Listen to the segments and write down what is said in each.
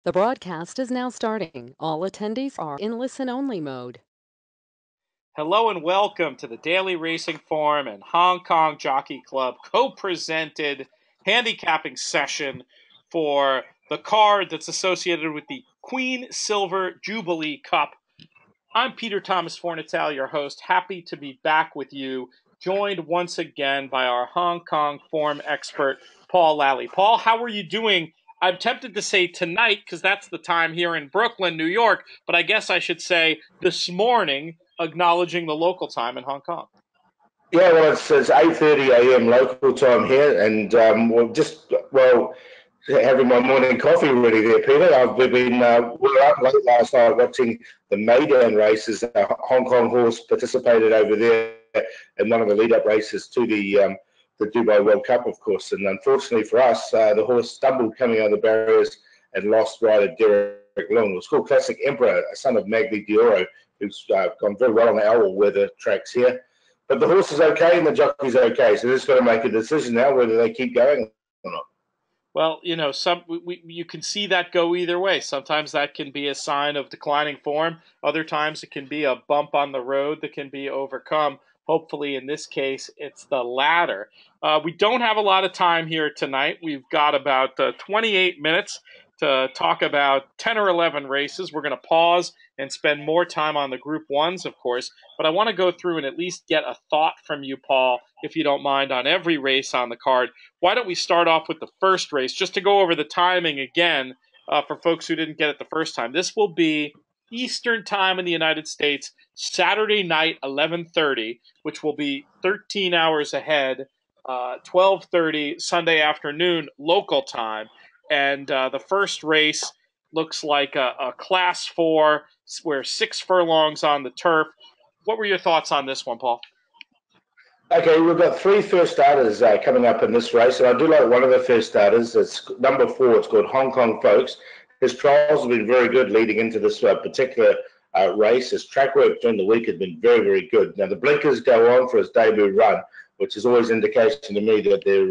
The broadcast is now starting. All attendees are in listen-only mode. Hello and welcome to the Daily Racing Forum and Hong Kong Jockey Club co-presented handicapping session for the card that's associated with the Queen Silver Jubilee Cup. I'm Peter Thomas Fornatale, your host. Happy to be back with you, joined once again by our Hong Kong form expert, Paul Lally. Paul, how are you doing? I'm tempted to say tonight because that's the time here in Brooklyn, New York, but I guess I should say this morning, acknowledging the local time in Hong Kong. Yeah, well, it's 8:30 a.m. local time here, and having my morning coffee ready there, Peter. We were up late last night watching the maiden races. Hong Kong horse participated over there in one of the lead-up races to the Dubai World Cup, of course. And unfortunately for us, the horse stumbled coming over the barriers and lost rider Derek Long. It was called Classic Emperor, a son of Magli Dioro, who's gone very well on the owl weather tracks here. But the horse is okay and the jockey's okay, so they're just got to make a decision now whether they keep going or not. Well, you know, you can see that go either way. Sometimes that can be a sign of declining form. Other times it can be a bump on the road that can be overcome. Hopefully, in this case, it's the latter. We don't have a lot of time here tonight. We've got about 28 minutes to talk about 10 or 11 races. We're going to pause and spend more time on the Group 1s, of course. But I want to go through and at least get a thought from you, Paul, if you don't mind, on every race on the card. Why don't we start off with the first race, just to go over the timing again for folks who didn't get it the first time. This will be Eastern time in the United States, Saturday night, 11:30, which will be 13 hours ahead, 12:30 Sunday afternoon local time. And the first race looks like a Class 4, where 6 furlongs on the turf. What were your thoughts on this one, Paul? Okay, we've got 3 first starters coming up in this race, and I do like one of the first starters. It's number 4. It's called Hong Kong Folks. His trials have been very good leading into this particular race. His track work during the week has been very, very good. Now, the blinkers go on for his debut run, which is always indication to me that they're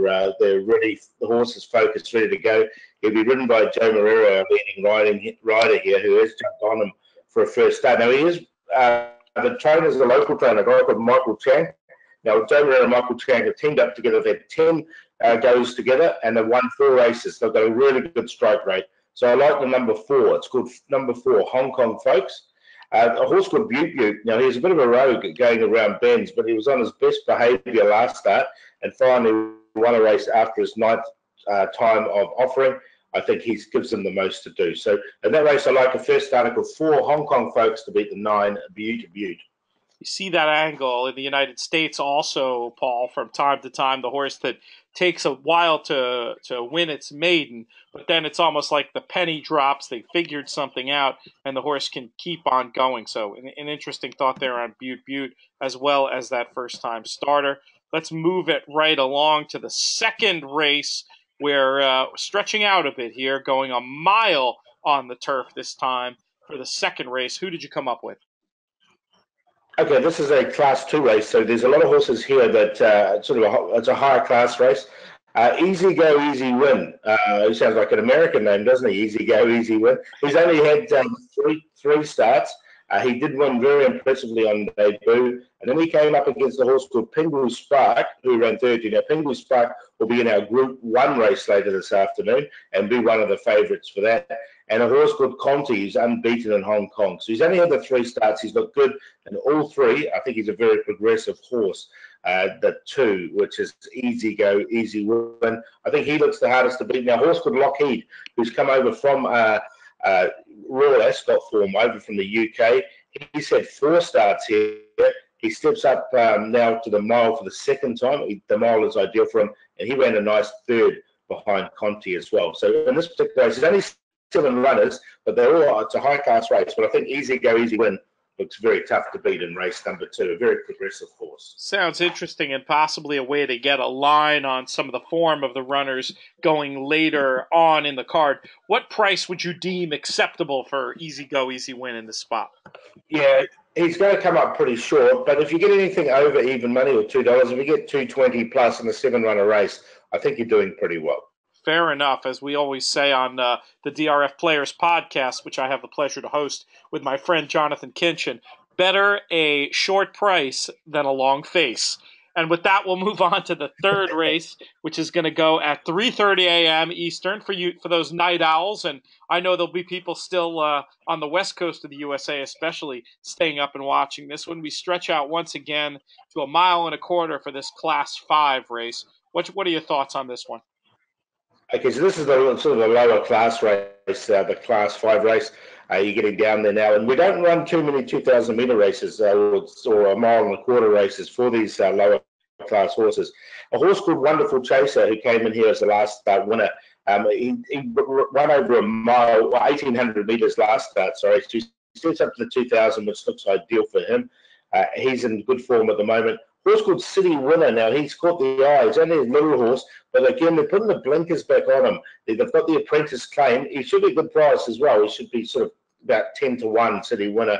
ready. The horse is focused, ready to go. He'll be ridden by Joe Moreira, a leading rider here, who has jumped on him for a first start. Now, he is the trainer's a local trainer, a guy called Michael Chang. Now, Joe Moreira and Michael Chang have teamed up together. They've had 10 goes together, and they've won 4 races. They've got a really good strike rate. So I like the number 4. It's called number 4, Hong Kong Folks. A horse called Butte Butte. Now, he's a bit of a rogue going around bends, but he was on his best behaviour last start and finally won a race after his 9th time of offering. I think he gives them the most to do. So in that race, I like a first starter called 4 Hong Kong Folks to beat the 9 Butte Butte. You see that angle in the United States also, Paul, from time to time, the horse that takes a while to win its maiden, but then it's almost like the penny drops, they figured something out, and the horse can keep on going. So an interesting thought there on Butte Butte, as well as that first-time starter. Let's move it right along to the second race. We're stretching out a bit here, going a mile on the turf this time for the second race. Who did you come up with? Okay, this is a Class 2 race, so there's a lot of horses here that it's a higher class race. Easy Go, Easy Win. He sounds like an American name, doesn't he? Easy Go, Easy Win. He's only had three starts. He did win very impressively on debut, and then he came up against a horse called Pingu Spark, who ran 30. Now, Pingu Spark will be in our Group 1 race later this afternoon and be one of the favourites for that. And a horse called Conti, who's unbeaten in Hong Kong. So he's only had the 3 starts. He's looked good in all 3. I think he's a very progressive horse. The 2, which is Easy Go, Easy Win. I think he looks the hardest to beat. Now, a horse called Lockheed, who's come over from Royal Ascot form over from the UK. He's had 4 starts here. He steps up now to the mile for the second time. The mile is ideal for him, and he ran a nice 3rd behind Conti as well. So in this particular race, there's only 7 runners, but it's a high class race. But I think Easy Go, Easy Win looks very tough to beat in race number 2. A very progressive horse. Sounds interesting, and possibly a way to get a line on some of the form of the runners going later on in the card. What price would you deem acceptable for Easy Go, Easy Win in this spot? Yeah, he's going to come up pretty short, but if you get anything over even money or $2, if you get $2.20 plus in a 7-runner race, I think you're doing pretty well. Fair enough. As we always say on the DRF Players podcast, which I have the pleasure to host with my friend Jonathan Kinchin, better a short price than a long face. And with that, we'll move on to the third race, which is going to go at 3:30 a.m. Eastern for those night owls. And I know there'll be people still on the west coast of the USA, especially staying up and watching this one. We stretch out once again to 1.25 miles for this Class 5 race. What are your thoughts on this one? Okay, so this is the sort of the lower class race, the Class 5 race. You're getting down there now, and we don't run too many 2,000-meter races or 1.25 mile races for these lower class horses. A horse called Wonderful Chaser, who came in here as the last winner, he ran over a mile, 1,800 meters last start. Sorry, so he steps up to the 2,000, which looks ideal for him. He's in good form at the moment. Horse called City Winner. Now he's caught the eye. He's only a little horse, but again they're putting the blinkers back on him. They've got the apprentice claim. He should be a good price as well. He should be sort of about 10-1 City Winner.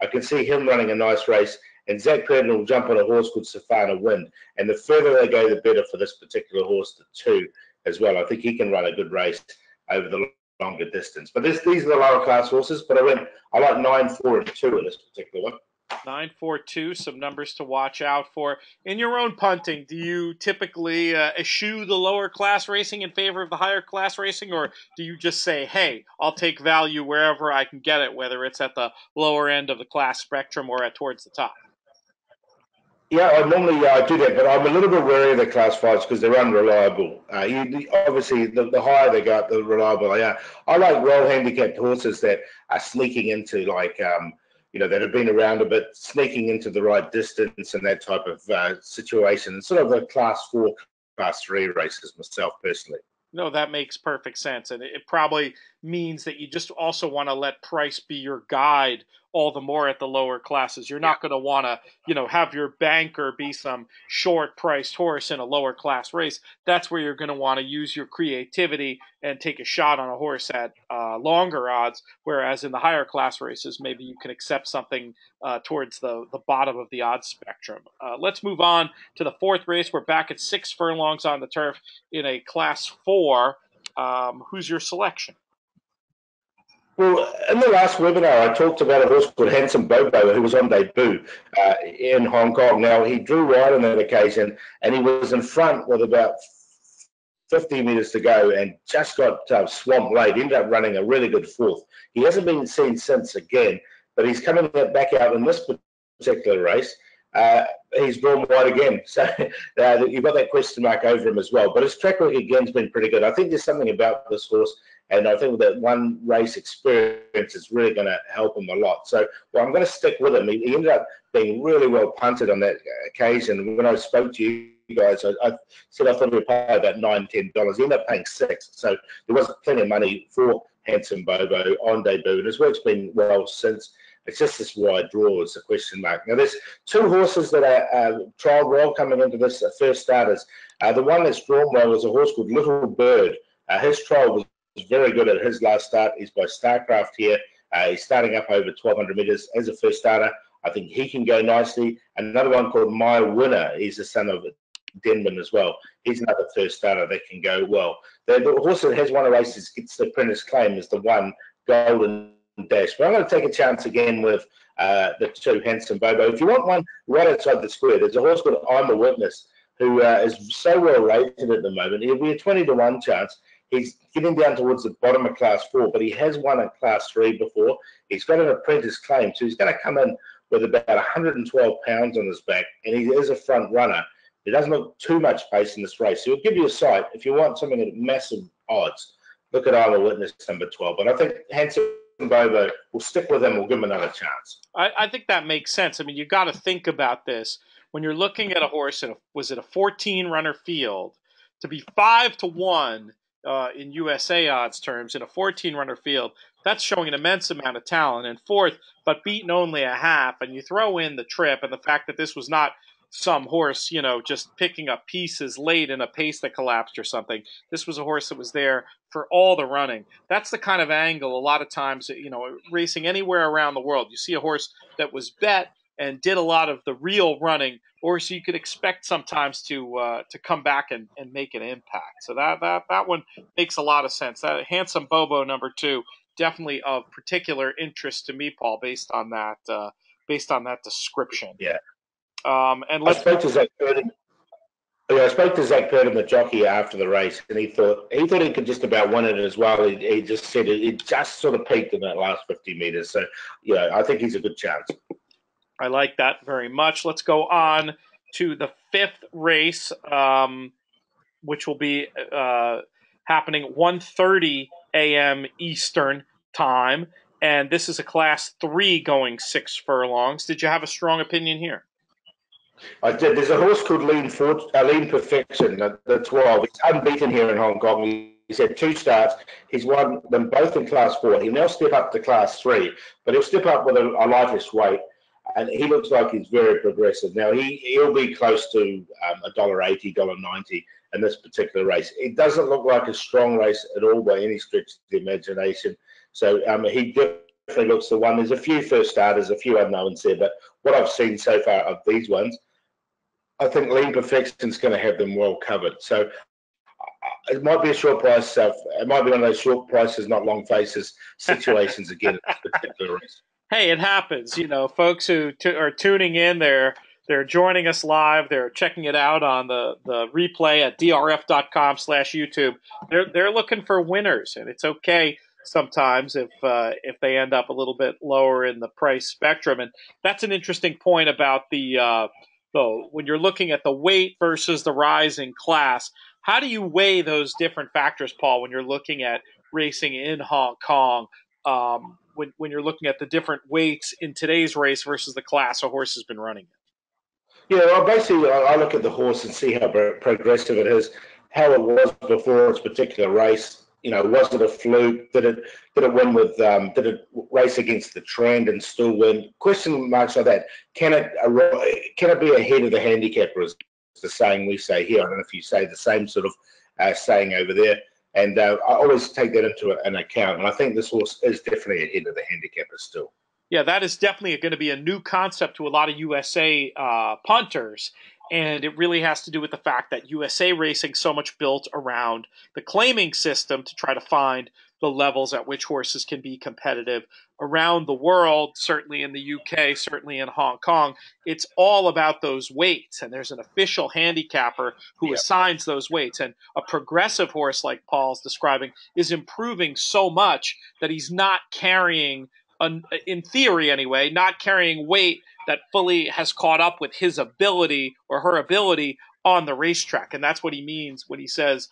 I can see him running a nice race. And Zach Purden will jump on a horse called Safana Wind. And the further they go, the better for this particular horse, the 2 as well. I think he can run a good race over the longer distance. But these are the lower class horses. But I like 9, 4, and 2 in this particular one. 9, 4, 2, some numbers to watch out for. In your own punting, do you typically eschew the lower class racing in favor of the higher class racing, or do you just say, hey, I'll take value wherever I can get it, whether it's at the lower end of the class spectrum or towards the top? Yeah, I normally do that, but I'm a little bit wary of the Class 5s because they're unreliable. Obviously, the higher they go up, the reliable they are. I like well-handicapped horses that are sneaking into, that have been around a bit, sneaking into the right distance and that type of situation. Sort of the Class 4, Class 3 races myself, personally. No, that makes perfect sense. And it probably means that you just also want to let price be your guide all the more at the lower classes. You're not going to want to, have your banker be some short priced horse in a lower class race. That's where you're going to want to use your creativity and take a shot on a horse at longer odds. Whereas in the higher class races, maybe you can accept something towards the bottom of the odds spectrum. Let's move on to the fourth race. We're back at 6 furlongs on the turf in a Class 4. Who's your selection? Well, in the last webinar, I talked about a horse called Handsome Bobo who was on debut in Hong Kong. Now, he drew wide on that occasion, and he was in front with about 50 metres to go and just got swamped late. Ended up running a really good fourth. He hasn't been seen since again, but he's coming back out in this particular race. He's drawn wide again. So you've got that question mark over him as well. But his track record again has been pretty good. I think there's something about this horse, and I think that one race experience is really going to help him a lot. So I'm going to stick with him. He ended up being really well punted on that occasion. When I spoke to you guys, I said I thought he would pay about $9, $10. He ended up paying $6. So there was plenty of money for Handsome Bobo on debut, and his work's been well since. It's just this wide draw is the question mark. Now, there's 2 horses that are trialled well coming into this first starters. The one that's drawn well is a horse called Little Bird. His trial was very good at his last start. He's by Starcraft here. He's starting up over 1,200 metres as a first starter. I think he can go nicely. Another one called My Winner. He's the son of Denman as well. He's another first starter that can go well. The horse that has won a race, gets the apprentice claim, is the one Golden Dash. But I'm going to take a chance again with the 2 Handsome Bobo. If you want one right outside the square, there's a horse called I'm a Witness who is so well rated at the moment. He'll be a 20-1 chance. He's getting down towards the bottom of Class 4, but he has won a Class 3 before. He's got an apprentice claim, so he's going to come in with about 112 pounds on his back, and he is a front runner. He doesn't look too much pace in this race. So he'll give you a sight. If you want something at massive odds, look at I'm a Witness number 12. But I think Handsome Bobo will stick with him. We'll give him another chance. I think that makes sense. I mean, you got to think about this when you're looking at a horse. Was it a 14-runner field to be 5-1 in USA odds terms in a 14-runner field? That's showing an immense amount of talent. And fourth, but beaten only a half. And you throw in the trip and the fact that this was not some horse, just picking up pieces late in a pace that collapsed or something. This was a horse that was there for all the running. That's the kind of angle a lot of times, racing anywhere around the world. You see a horse that was bet and did a lot of the real running, or so you could expect sometimes to come back and make an impact. So that one makes a lot of sense. That Handsome Bobo number 2, definitely of particular interest to me, Paul, based on that description. Yeah. And I let's spoke to Zach Purdy. Yeah, I spoke to Zach Purdy, the jockey, after the race, and he thought he could just about win it as well. He just said it just sort of peaked in that last 50 meters. So, yeah, I think he's a good chance. I like that very much. Let's go on to the 5th race, which will be happening 1:30 a.m. Eastern time, and this is a Class 3 going 6 furlongs. Did you have a strong opinion here? I did. There's a horse called Lean Perfection, the 12. He's unbeaten here in Hong Kong. He's had 2 starts. He's won them both in Class 4. He'll now step up to Class 3, but he'll step up with a lightish weight, and he looks like he's very progressive. Now, he'll be close to $1.80, $1.90 in this particular race. It doesn't look like a strong race at all by any stretch of the imagination. So he definitely looks the one. There's a few first starters, a few unknowns there, but what I've seen so far of these ones, I think Lean Perfection's going to have them well covered. So it might be a short price. It might be one of those short prices, not long faces situations again in this particular race. Hey, it happens. You know, folks who are tuning in, they're joining us live. They're checking it out on the replay at drf.com/YouTube. They're looking for winners, and it's okay sometimes if they end up a little bit lower in the price spectrum. And that's an interesting point about when you're looking at the weight versus the rising class. How do you weigh those different factors, Paul, when you're looking at racing in Hong Kong? When you're looking at the different weights in today's race versus the class a horse has been running in? Yeah, well, basically, I look at the horse and see how progressive it is, how it was before its particular race. You know, was it a fluke? Did it win with? Did it race against the trend and still win? Question marks like that. Can it be ahead of the handicapper? Is the saying we say here. I don't know if you say the same sort of saying over there. And I always take that into an account. And I think this horse is definitely ahead of the handicapper still. Yeah, that is definitely going to be a new concept to a lot of USA punters. And it really has to do with the fact that USA racing so much built around the claiming system to try to find the levels at which horses can be competitive around the world, certainly in the UK, certainly in Hong Kong. It's all about those weights, and there's an official handicapper who assigns those weights. And a progressive horse like Paul's describing is improving so much that he's not carrying, in theory anyway, not carrying weight that fully has caught up with his ability or her ability on the racetrack. And that's what he means when he says,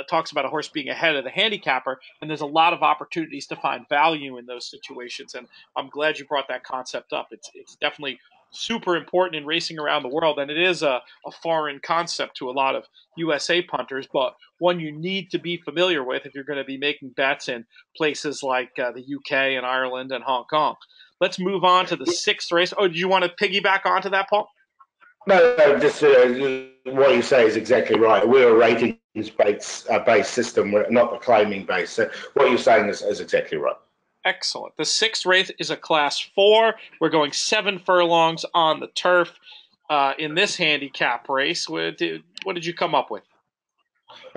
talks about a horse being ahead of the handicapper. And there's a lot of opportunities to find value in those situations. And I'm glad you brought that concept up. It's definitely super important in racing around the world. And it is a foreign concept to a lot of USA punters, but one you need to be familiar with if you're going to be making bets in places like the UK and Ireland and Hong Kong. Let's move on to the 6th race. Oh, do you want to piggyback onto that, Paul? No, just what you say is exactly right. We're a ratings-based system, we're not the claiming base. So what you're saying is exactly right. Excellent. The 6th race is a Class 4. We're going 7 furlongs on the turf in this handicap race. What did you come up with?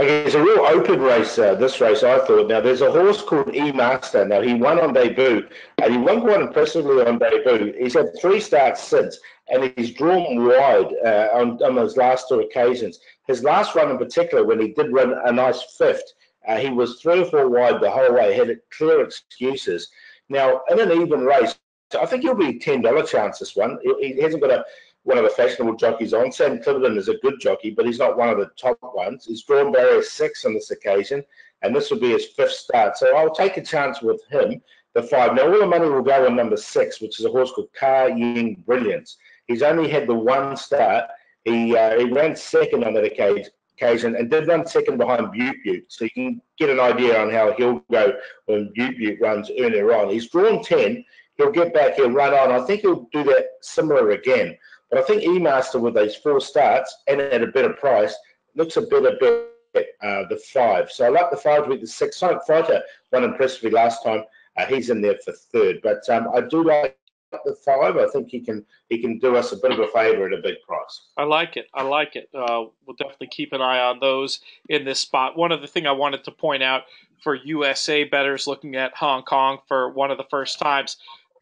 Okay, it's a real open race, this race, I thought. Now, there's a horse called E-Master. Now, he won on debut, and he won quite impressively on debut. He's had 3 starts since, and he's drawn wide on those last 2 occasions. His last run in particular, when he did run a nice 5th, he was 3 or 4 wide the whole way, had clear excuses. Now, in an even race, I think he'll be a $10 chance, this one. He hasn't got one of the fashionable jockeys on. Sam Cliverton is a good jockey, but he's not one of the top ones. He's drawn barrier 6 on this occasion, and this will be his 5th start. So I'll take a chance with him, the 5. Now, all the money will go on number 6, which is a horse called Car Ying Brilliance. He's only had the 1 start. He ran 2nd on that occasion and did run 2nd behind Butte Butte. So you can get an idea on how he'll go when Butte Butte runs earlier on. He's drawn 10. He'll get back, he'll run on. I think he'll do that similar again. But I think E-Master with those 4 starts and at a better price looks a better bet, the 5. So I like the 5 to beat the 6. Sonic Fighter won impressively last time. He's in there for 3rd. But I do like the 5, I think he can do us a bit of a favour at a big price. I like it. I like it. We'll definitely keep an eye on those in this spot. One other thing I wanted to point out for USA bettors looking at Hong Kong for one of the first times,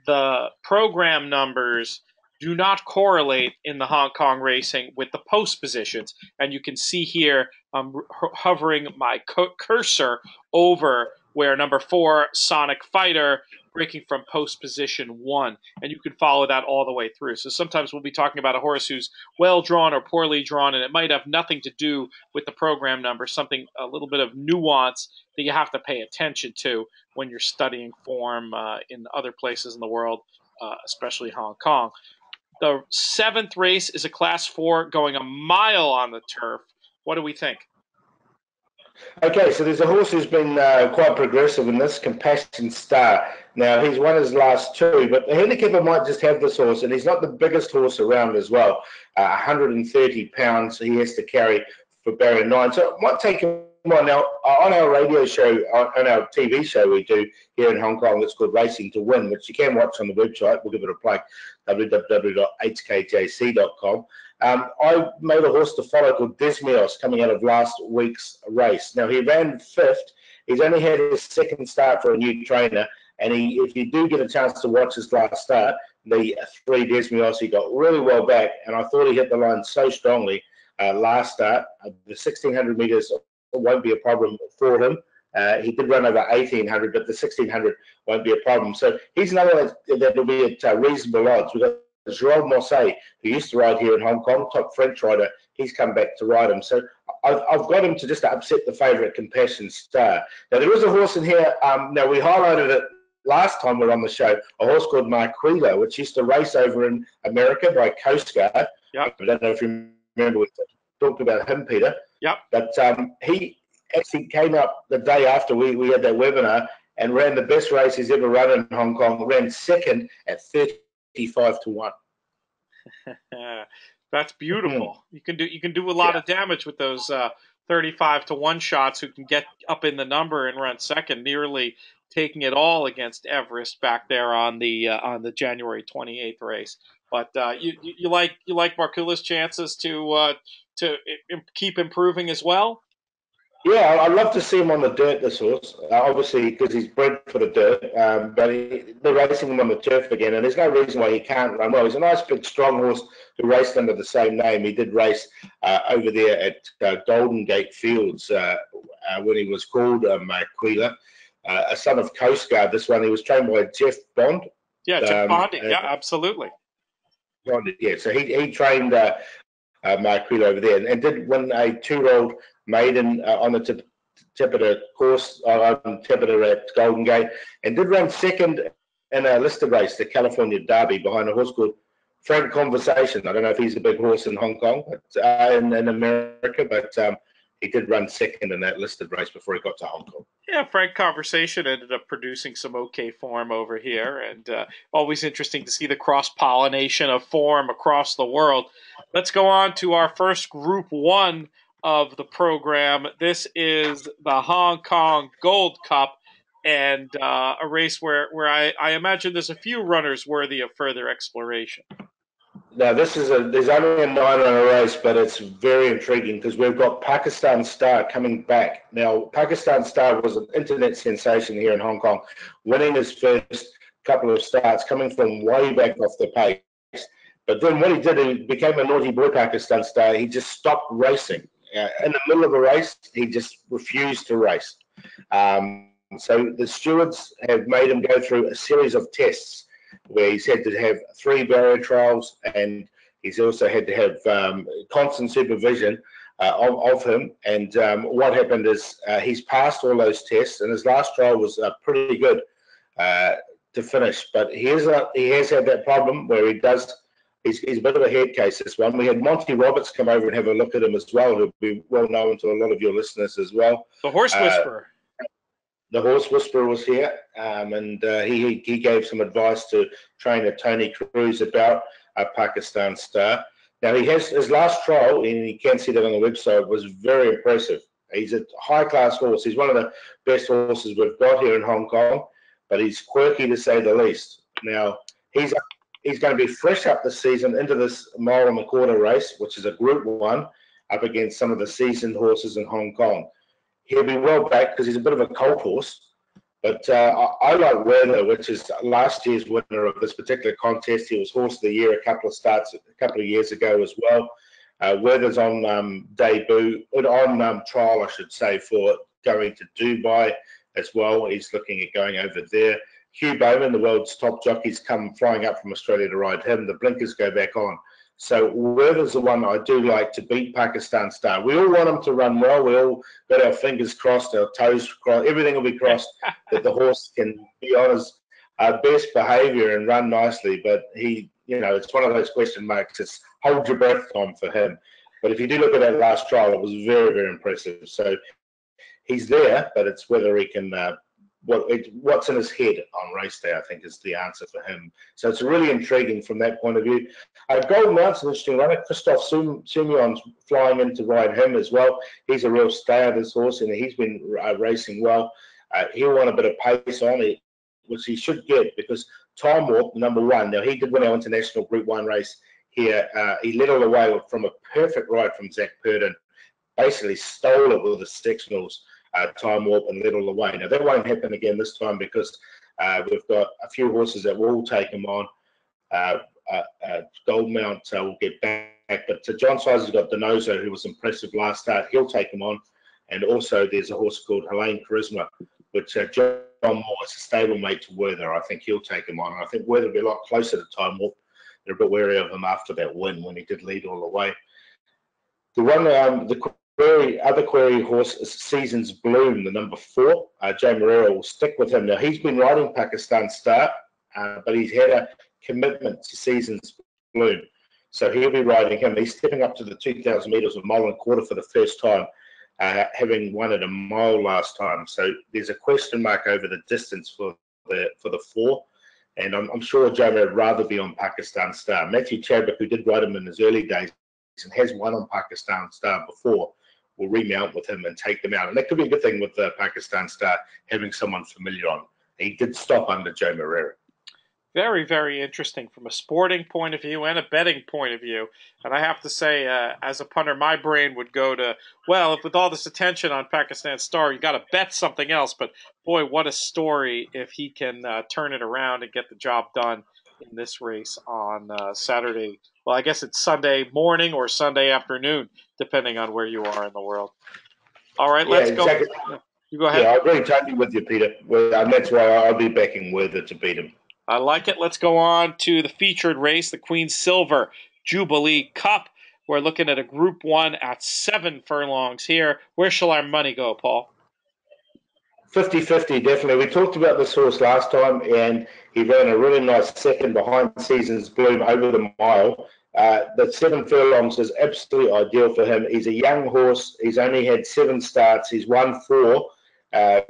the program numbers do not correlate in the Hong Kong racing with the post positions. And you can see here, I'm hovering my cursor over where number 4, Sonic Fighter, breaking from post position 1. And you can follow that all the way through. So sometimes we'll be talking about a horse who's well drawn or poorly drawn, and it might have nothing to do with the program number, something, a little bit of nuance that you have to pay attention to when you're studying form in other places in the world, especially Hong Kong. The 7th race is a Class 4 going a mile on the turf. What do we think? Okay, so there's a horse who's been quite progressive in this, Compassion Star. Now, he's won his last 2, but the handicapper might just have this horse, and he's not the biggest horse around as well. 130 pounds he has to carry for barrier 9, so it might take him on. Now, on our radio show, on our TV show we do here in Hong Kong, it's called Racing to Win, which you can watch on the website. We'll give it a plug, www.hkjc.com. I made a horse to follow called Desmios coming out of last week's race. Now, he ran 5th. He's only had his 2nd start for a new trainer, and if you do get a chance to watch his last start, the 3 Desmios, he got really well back, and I thought he hit the line so strongly last start. The 1,600 metres won't be a problem for him. He did run over 1,800, but the 1,600 won't be a problem. So he's another one that will be at reasonable odds. We've got Jerome Mosse, who used to ride here in Hong Kong, top French rider. He's come back to ride him. So I've got him to just upset the favourite Compassion Star. Now, there is a horse in here. Now, we highlighted it last time we were on the show, a horse called Marquila, which used to race over in America by Coast Guard. Yep. I don't know if you remember, we talked about him, Peter. Yep. But he actually came up the day after we had that webinar and ran the best race he's ever run in Hong Kong, ran 2nd at 35 to 1. That's beautiful. You can do a lot of damage with those 35 to 1 shots who can get up in the number and run 2nd, nearly taking it all against Everest back there on the January 28th race. But you like Marquila's chances to keep improving as well? Yeah, I'd love to see him on the dirt, this horse, obviously because he's bred for the dirt, but they're racing him on the turf again, and there's no reason why he can't run well. He's a nice, big, strong horse who raced under the same name. He did race over there at Golden Gate Fields when he was called Marquila, a son of Coast Guard. This one, he was trained by Jeff Bond. Yeah, Jeff Bond, yeah, absolutely. Yeah, so he trained Marquila over there and did win a 2-year-old maiden on the Tipper course, on Tipper at Golden Gate, and did run 2nd in a listed race, the California Derby, behind a horse called Frank Conversation. I don't know if he's a big horse in Hong Kong, but in America, but he did run 2nd in that listed race before he got to Hong Kong. Yeah, Frank Conversation ended up producing some okay form over here, and always interesting to see the cross-pollination of form across the world. Let's go on to our first Group 1 of the program. This is the Hong Kong Gold Cup, and a race where I imagine there's a few runners worthy of further exploration. Now, there's only a 9-runner race, but it's very intriguing because we've got Pakistan Star coming back. Now, Pakistan Star was an internet sensation here in Hong Kong, winning his first couple of starts, coming from way back off the pace. But then what he did, he became a naughty boy, Pakistan Star. He just stopped racing. In the middle of a race, he just refused to race. So the stewards have made him go through a series of tests where he's had to have 3 barrier trials, and he's also had to have constant supervision of him. And what happened is he's passed all those tests, and his last trial was pretty good to finish. But he has had that problem where he's a bit of a head case, this one. We had Monty Roberts come over and have a look at him as well, who'll be well known to a lot of your listeners as well. The Horse Whisperer. The Horse Whisperer was here, and he gave some advice to trainer Tony Cruz about Pakistan Star. Now, his last trial, and you can see that on the website, was very impressive. He's a high-class horse. He's one of the best horses we've got here in Hong Kong, but he's quirky to say the least. Now, he's He's going to be fresh up this season into this mile and a quarter race, which is a Group 1, up against some of the seasoned horses in Hong Kong. He'll be well back because he's a bit of a colt horse. But I like Werther, which is last year's winner of this particular contest. He was Horse of the Year a couple of years ago as well. Werther's on debut, on trial, I should say, for going to Dubai as well. He's looking at going over there. Hugh Bowman, the world's top jockey's come flying up from Australia to ride him. The blinkers go back on. So Werther's the one I do like to beat Pakistan Star. We all want him to run well. We all got our fingers crossed, our toes crossed. Everything will be crossed that the horse can be on his best behaviour and run nicely. But he, it's one of those question marks. It's hold your breath time for him. But if you do look at that last trial, it was very, very impressive. So he's there, but it's whether he can what's in his head on race day, I think, is the answer for him. So it's really intriguing from that point of view. Golden Mount's an interesting runner. Christophe Simeon's flying in to ride him as well. He's a real star, this horse, and he's been racing well. He'll want a bit of pace on it, which he should get, because Time Warp, number 1, now he did win our international Group 1 race here. He led all the way from a perfect ride from Zach Purdon, basically stole it with the sectionals. Time Warp and led all the way. Now that won't happen again this time because we've got a few horses that will take him on. Gold Mount will get back, but John Sizer's got Donoso, who was impressive last start. He'll take him on, and also there's a horse called Helene Charisma, which John Moore is a stablemate to Werther. I think he'll take him on, and I think Werther will be a lot closer to Time Warp. They're a bit wary of him after that win when he did lead all the way. The one, other query horse is Seasons Bloom, the number 4. Joe Moreira will stick with him. Now, he's been riding Pakistan Star, but he's had a commitment to Seasons Bloom. So he'll be riding him. He's stepping up to the 2,000 metres, a mile and a quarter for the first time, having won at a mile last time. So there's a question mark over the distance for the 4. And I'm sure Joe would rather be on Pakistan Star. Matthew Chadwick, who did ride him in his early days and has won on Pakistan Star before, will remount with him and take them out. And that could be a good thing with the Pakistan Star, having someone familiar on. He did stop under Joe Moreira. Very, very interesting from a sporting point of view and a betting point of view. And I have to say, as a punter, my brain would go to, well, if with all this attention on Pakistan Star, you got to bet something else. But boy, what a story if he can turn it around and get the job done in this race on Saturday. Well, I guess it's Sunday morning or Sunday afternoon, depending on where you are in the world. All right, let's go. Yeah, you go ahead. Yeah, I agree totally with you, Peter. And that's why I'll be backing Werther to beat him. I like it. Let's go on to the featured race, the Queen Silver Jubilee Cup. We're looking at a Group 1 at 7 furlongs here. Where shall our money go, Paul? 50-50, definitely. We talked about this horse last time, and he ran a really nice second behind Seasons Bloom over the mile. The 7 furlongs is absolutely ideal for him. He's a young horse. He's only had 7 starts. He's won 4,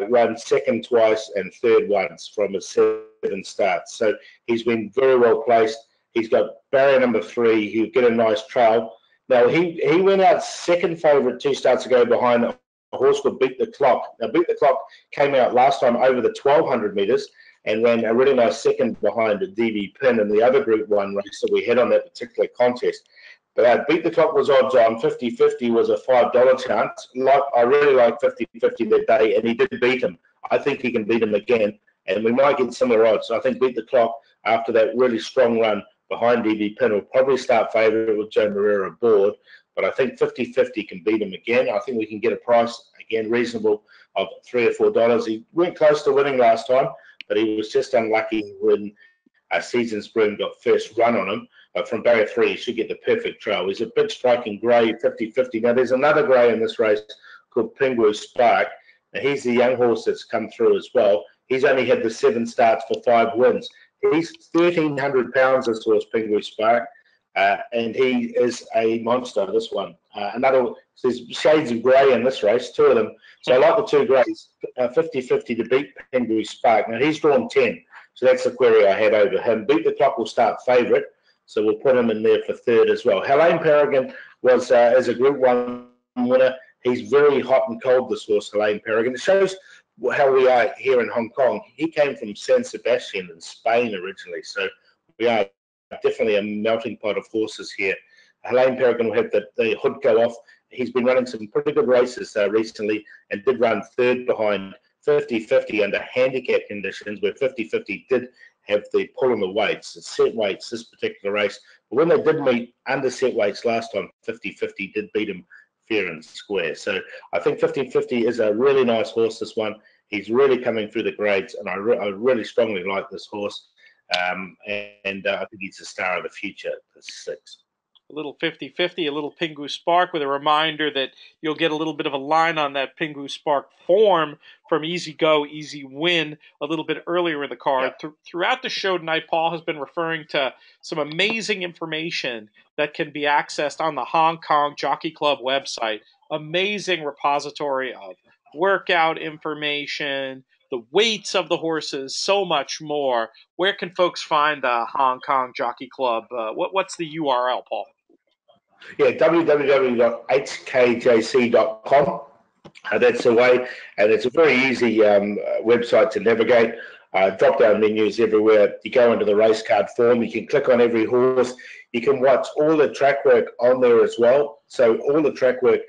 run second twice and third once from his 7 starts. So he's been very well placed. He's got barrier number 3. He'll get a nice trail. Now, he went out second favourite 2 starts ago behind a horse called Beat the Clock. Now, Beat the Clock came out last time over the 1,200 metres and ran a really nice second behind DV Pin in the other Group 1 race that we had on that particular contest. But Beat the Clock was odds on. 50-50 was a $5 chance. I really like 50-50 that day, and he did beat him. I think he can beat him again, and we might get similar odds. I think Beat the Clock, after that really strong run behind DV Pin, will probably start favourite with Joe Moreira aboard. But I think 50-50 can beat him again. I think we can get a price, again, reasonable of $3 or $4. He went close to winning last time, but he was just unlucky when Seasons Bloom got first run on him. But from barrier 3, he should get the perfect trail. He's a big striking grey, 50-50. Now, there's another grey in this race called Pingu Spark. Now, he's the young horse that's come through as well. He's only had the 7 starts for 5 wins. He's 1,300 pounds, this horse, Pingu Spark. And he is a monster, this one. There's shades of grey in this race, 2 of them. So I like the 2 greys, 50-50 to beat Pingu Spark. Now, he's drawn 10, so that's the query I had over him. Beat the Clock will start favourite, so we'll put him in there for 3rd as well. Helene Peregrine was as a Group 1 winner. He's very hot and cold, this horse, Helene Peregrine. It shows how we are here in Hong Kong. He came from San Sebastian in Spain originally, so we are definitely a melting pot of horses here. Helene Peregrine will have the hood go off. He's been running some pretty good races recently and did run third behind 50-50 under handicap conditions, where 50-50 did have the pull on the weights, the set weights this particular race. But when they did meet under set weights last time, 50-50 did beat him fair and square. So I think 50-50 is a really nice horse, this one. He's really coming through the grades, and I really strongly like this horse. I think he's the star of the future, the 6. A little 50-50, a little Pingu Spark, with a reminder that you'll get a little bit of a line on that Pingu Spark form from Easy Go, Easy Win a little bit earlier in the card. Yeah. Throughout the show tonight, Paul has been referring to some amazing information that can be accessed on the Hong Kong Jockey Club website. Amazing repository of workout information, the weights of the horses, so much more. Where can folks find the Hong Kong Jockey Club? What's the URL, Paul? Yeah, www.hkjc.com. That's the way, and it's a very easy website to navigate. Drop-down menus everywhere. You go into the race card form. You can click on every horse. You can watch all the track work on there as well. So all the track work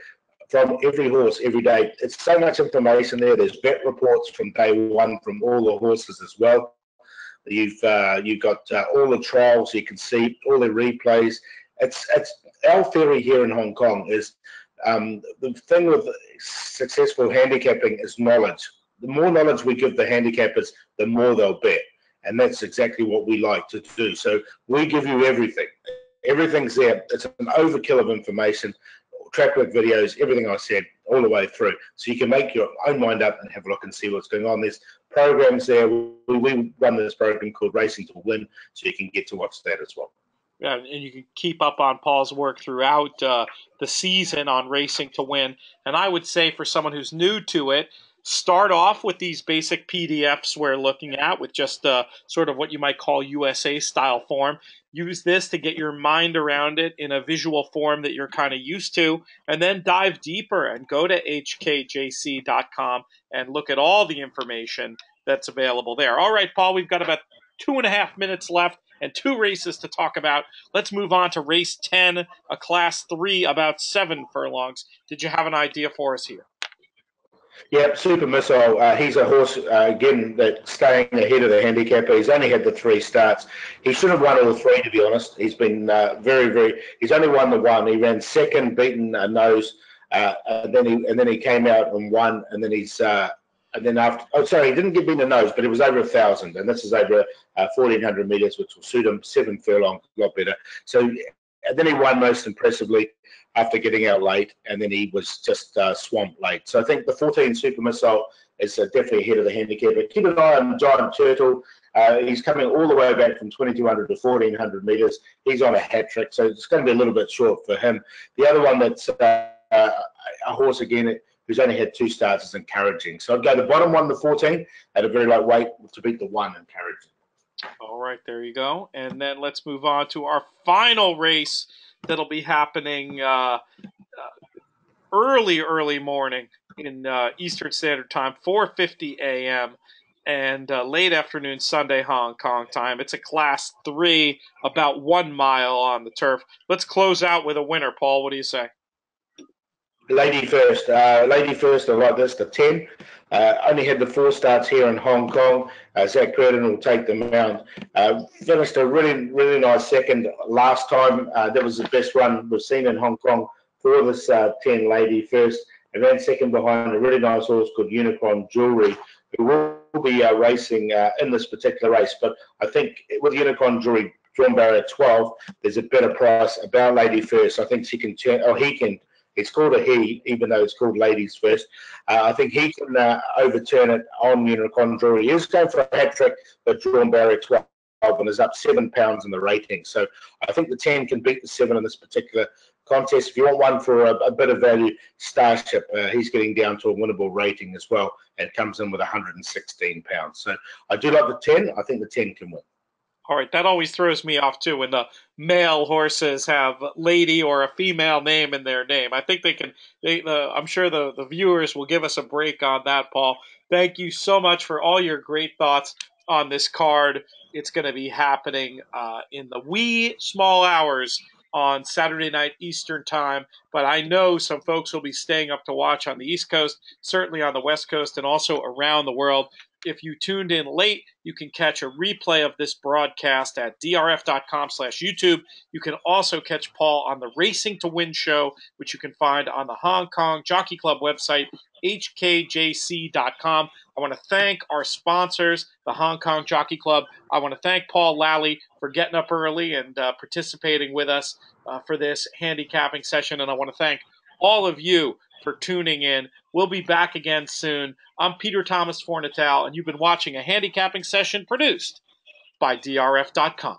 from every horse every day. It's so much information there. There's vet reports from day one from all the horses as well. You've got all the trials. You can see all the replays. It's our theory here in Hong Kong is the thing with successful handicapping is knowledge. The more knowledge we give the handicappers, the more they'll bet. And that's exactly what we like to do. So we give you everything. Everything's there. It's an overkill of information, track work videos, everything I said, all the way through. So you can make your own mind up and have a look and see what's going on. There's programs there. We run this program called Racing to Win, so you can get to watch that as well. Yeah, and you can keep up on Paul's work throughout the season on Racing to Win. And I would say for someone who's new to it, start off with these basic PDFs we're looking at with just sort of what you might call USA style form. Use this to get your mind around it in a visual form that you're kind of used to, and then dive deeper and go to hkjc.com and look at all the information that's available there. All right, Paul, we've got about 2.5 minutes left and 2 races to talk about. Let's move on to race 10, a class 3, about 7 furlongs. Did you have an idea for us here? Yeah, Super Missile. He's a horse, again, that's staying ahead of the handicapper. He's only had the 3 starts. He should have won all 3, to be honest. He's been he's only won the 1. He ran second, beaten a nose, and then he came out and won, and then he's... and then after, he didn't get beaten a nose, but it was over 1,000, and this is over 1,400 meters, which will suit him 7 furlongs, a lot better. So, and then he won most impressively after getting out late, and then he was just swamped late. So I think the 14 Super Missile is definitely ahead of the handicapper. Keep an eye on Giant Turtle. He's coming all the way back from 2,200 to 1,400 meters. He's on a hat trick, so it's going to be a little bit short for him. The other one that's a horse again who's only had 2 starts is Encouraging. So I'd go the bottom one, the 14, at a very light weight to beat the 1, Encouraging. All right, there you go. And then let's move on to our final race that'll be happening early morning in Eastern Standard Time, 4:50 a.m. and late afternoon Sunday Hong Kong time. It's a Class 3, about 1 mile on the turf. Let's close out with a winner, Paul. What do you say? Lady First. I like this, the 10. Only had the 4 starts here in Hong Kong. Zach Curtin will take the mount. Finished a really nice second last time. That was the best run we've seen in Hong Kong for this 10 Lady First. And ran second behind a really nice horse called Unicron Jewelry, who will be racing in this particular race. But I think with Unicron Jewelry drawn barrier 12, there's a better price about Lady First. I think he can. It's called a he, even though it's called Ladies First. I think he can overturn it on Unicron Jewelry. He is going for a hat trick, but drawn barrier 12 and is up 7 pounds in the rating. So I think the 10 can beat the 7 in this particular contest. If you want one for a bit of value, Starship, he's getting down to a winnable rating as well and comes in with 116 pounds. So I do like the 10. I think the 10 can win. All right, that always throws me off, too, when the male horses have lady or a female name in their name. I think I'm sure the viewers will give us a break on that, Paul. Thank you so much for all your great thoughts on this card. It's going to be happening in the wee small hours on Saturday night Eastern time. But I know some folks will be staying up to watch on the East Coast, certainly on the West Coast, and also around the world. If you tuned in late, you can catch a replay of this broadcast at drf.com/YouTube. You can also catch Paul on the Racing to Win show, which you can find on the Hong Kong Jockey Club website, hkjc.com. I want to thank our sponsors, the Hong Kong Jockey Club. I want to thank Paul Lally for getting up early and participating with us for this handicapping session. And I want to thank all of you for tuning in. We'll be back again soon. I'm Peter Thomas Fornatale, and you've been watching a handicapping session produced by DRF.com.